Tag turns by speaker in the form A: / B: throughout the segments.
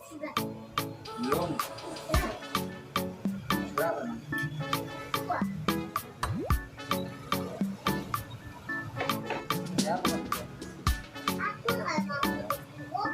A: Sudah.
B: Belum. Berapa?
A: Dua.
B: Siapa?
A: Aku nggak mau dua.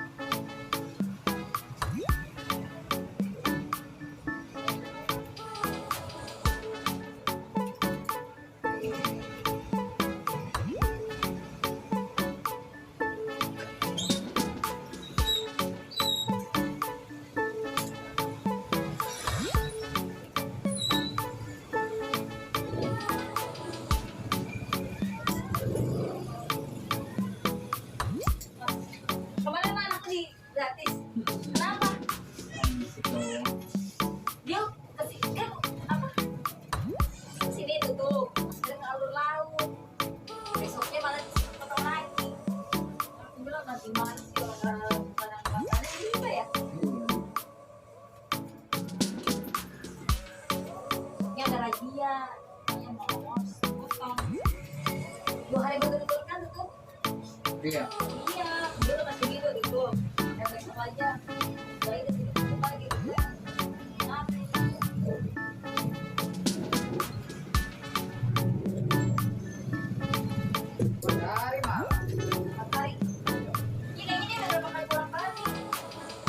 C: Kemarin anak di gratis. Kenapa? Dia dia apa? Sini tutup. Ada alur laut. Besoknya malah potong lagi. Aku bilang nanti mana sih orang makanan juga ya? Besoknya ada razia. Yang mau potong. 2 hari betul-betul kan tutup.
B: Iya.
C: Iya, dulu masih gitu gitu. Dan besok aja. Jadi di sini tutup lagi gitu ya. Kenapa ini?
B: Dari malam.
C: 4 hari. Ini kayaknya dia udah berapa kali pulang balik.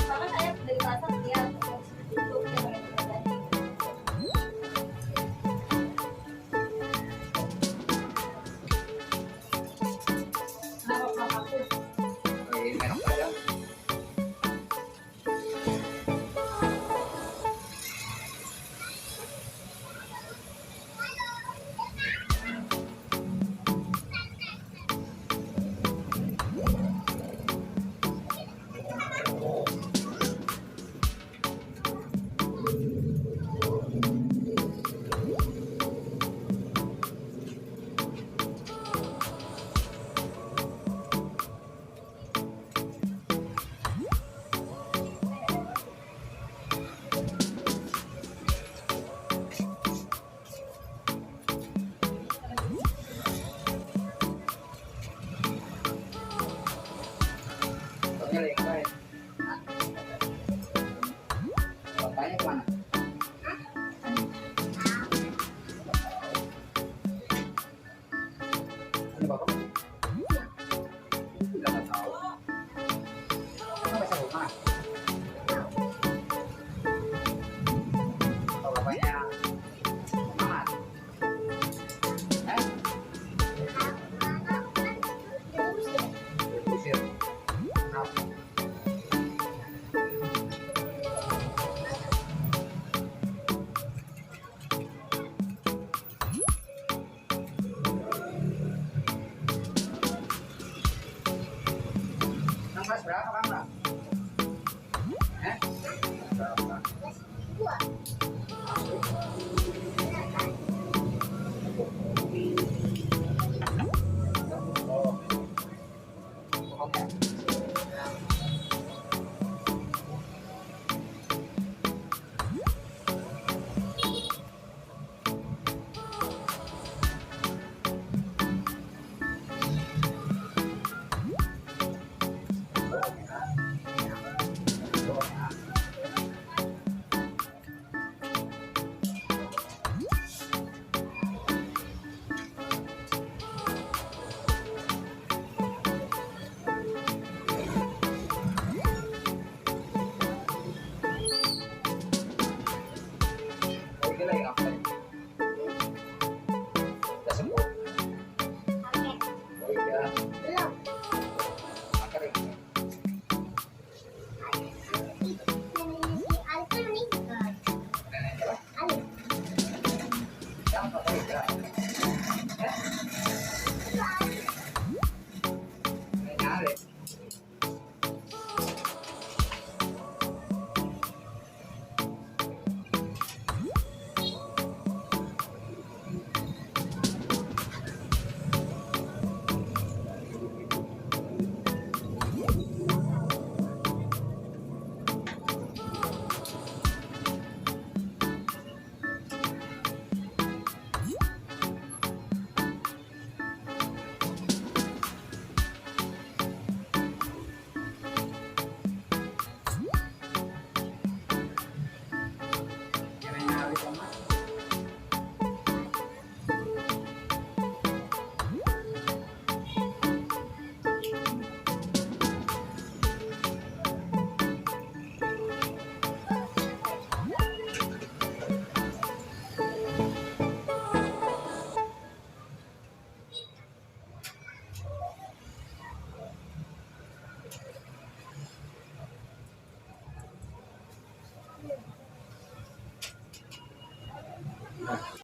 C: Sama saya dari pasar dia tutup dia pakai tutup tadi. Kenapa pulang aku?
B: Ini merah aja. Bapaknya lagi ngapain? Bapaknya kemana? Ini bapak? Tidak nggak tahu. Kan bisa rumah. Tahu bapaknya? berapa kamu? Eh? Berapa?
A: Kasih dua.